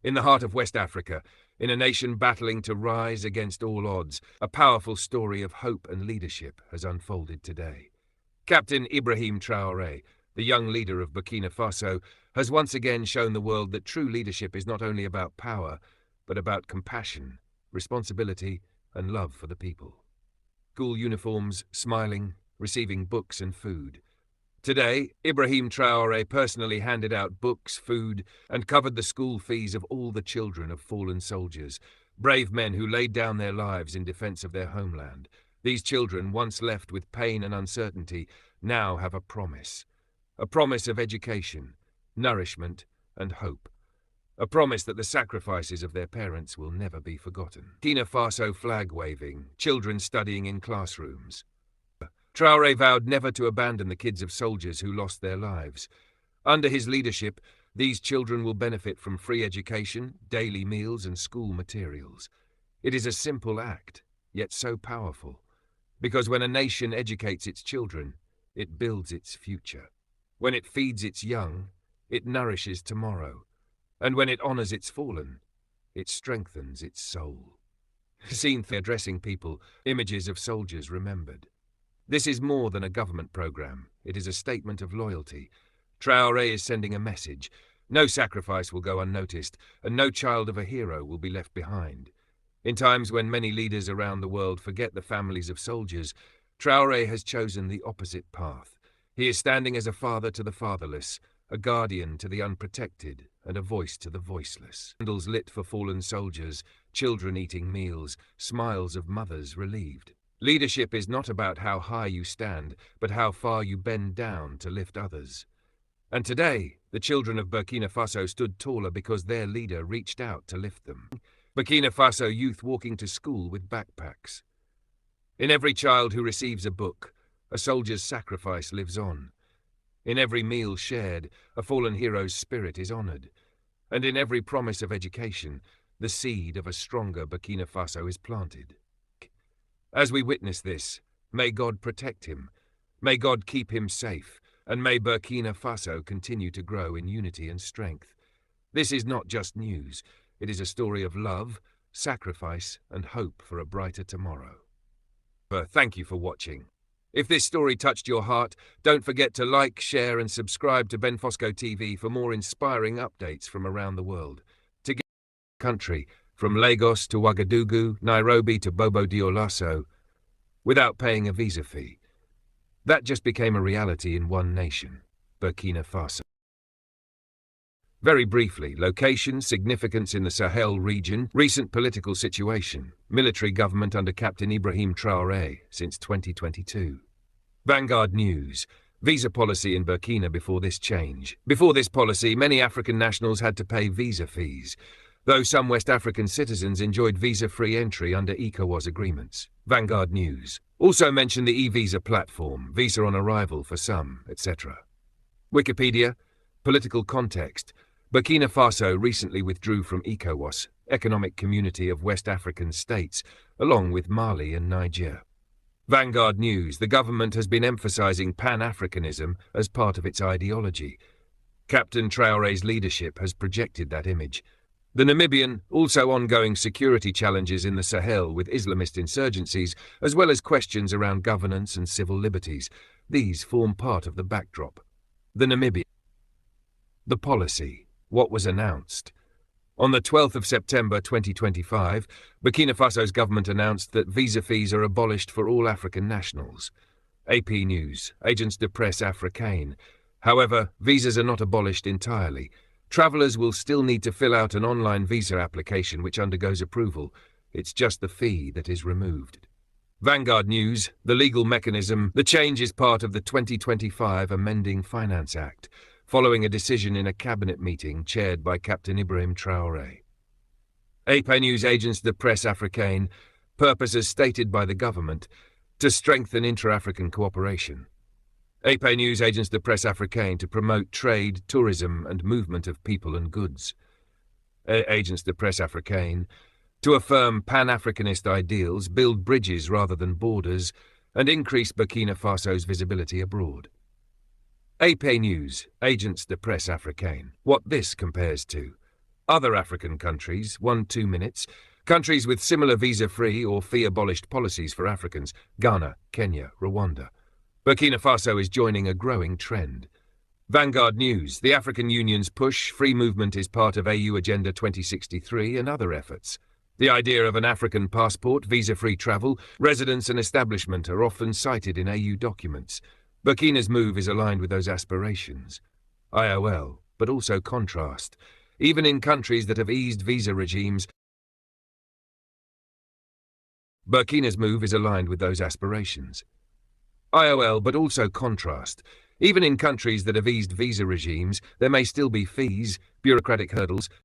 In the heart of West Africa, in a nation battling to rise against all odds, a powerful story of hope and leadership has unfolded today. Captain Ibrahim Traoré, the young leader of Burkina Faso, has once again shown the world that true leadership is not only about power, but about compassion, responsibility, and love for the people. School uniforms, smiling, receiving books and food. Today, Ibrahim Traoré personally handed out books, food, and covered the school fees of all the children of fallen soldiers, brave men who laid down their lives in defense of their homeland. These children, once left with pain and uncertainty, now have a promise of education, nourishment, and hope. A promise that the sacrifices of their parents will never be forgotten. Burkina Faso flag waving, children studying in classrooms. Traoré vowed never to abandon the kids of soldiers who lost their lives. Under his leadership, these children will benefit from free education, daily meals, and school materials. It is a simple act, yet so powerful, because when a nation educates its children, it builds its future. When it feeds its young, it nourishes tomorrow. And when it honors its fallen, it strengthens its soul. Seen addressing people, images of soldiers remembered. This is more than a government program. It is a statement of loyalty. Traoré is sending a message. No sacrifice will go unnoticed, and no child of a hero will be left behind. In times when many leaders around the world forget the families of soldiers, Traoré has chosen the opposite path. He is standing as a father to the fatherless, a guardian to the unprotected, and a voice to the voiceless. Candles lit for fallen soldiers, children eating meals, smiles of mothers relieved. Leadership is not about how high you stand, but how far you bend down to lift others. And today, the children of Burkina Faso stood taller because their leader reached out to lift them. Burkina Faso youth walking to school with backpacks. In every child who receives a book, a soldier's sacrifice lives on. In every meal shared, a fallen hero's spirit is honored. And in every promise of education, the seed of a stronger Burkina Faso is planted. As we witness this, may God protect him, may God keep him safe, and may Burkina Faso continue to grow in unity and strength. This is not just news, it is a story of love, sacrifice, and hope for a brighter tomorrow. Thank you for watching. If this story touched your heart, don't forget to like, share, and subscribe to Ben Fosco TV for more inspiring updates from around the world. To get country, from Lagos to Ouagadougou, Nairobi to Bobo Dioulasso, without paying a visa fee. That just became a reality in one nation, Burkina Faso. Very briefly, location, significance in the Sahel region, recent political situation, military government under Captain Ibrahim Traoré since 2022. Vanguard News, visa policy in Burkina before this change. Before this policy, many African nationals had to pay visa fees, though some West African citizens enjoyed visa-free entry under ECOWAS agreements. Vanguard News also mentioned the e-visa platform, visa on arrival for some, etc. Wikipedia, political context. Burkina Faso recently withdrew from ECOWAS, Economic Community of West African States, along with Mali and Niger. Vanguard News, the government has been emphasizing Pan-Africanism as part of its ideology. Captain Traoré's leadership has projected that image. The Namibian, also ongoing security challenges in the Sahel with Islamist insurgencies, as well as questions around governance and civil liberties. These form part of the backdrop. The Namibian. The policy. What was announced? On the 12th of September 2025, Burkina Faso's government announced that visa fees are abolished for all African nationals. AP News, Agence de Presse Africaine. However, visas are not abolished entirely. Travelers will still need to fill out an online visa application which undergoes approval. It's just the fee that is removed. Vanguard News, the legal mechanism. The change is part of the 2025 Amending Finance Act, following a decision in a cabinet meeting chaired by Captain Ibrahim Traoré. AP News, Agence de Presse Africaine, purpose as stated by the government, to strengthen intra-African cooperation. AP News, Agence de Presse Africaine, to promote trade, tourism and movement of people and goods. Agence de Presse Africaine, to affirm Pan-Africanist ideals, build bridges rather than borders, and increase Burkina Faso's visibility abroad. AP News, Agence de Presse Africaine. What this compares to. Other African countries, 1-2 minutes. Countries with similar visa-free or fee-abolished policies for Africans, Ghana, Kenya, Rwanda. Burkina Faso is joining a growing trend. Vanguard News, the African Union's push, free movement is part of AU Agenda 2063 and other efforts. The idea of an African passport, visa-free travel, residence and establishment are often cited in AU documents. Burkina's move is aligned with those aspirations. IOL, but also contrast. Even in countries that have eased visa regimes, Burkina's move is aligned with those aspirations. IOL, but also contrast. Even in countries that have eased visa regimes, there may still be fees, bureaucratic hurdles,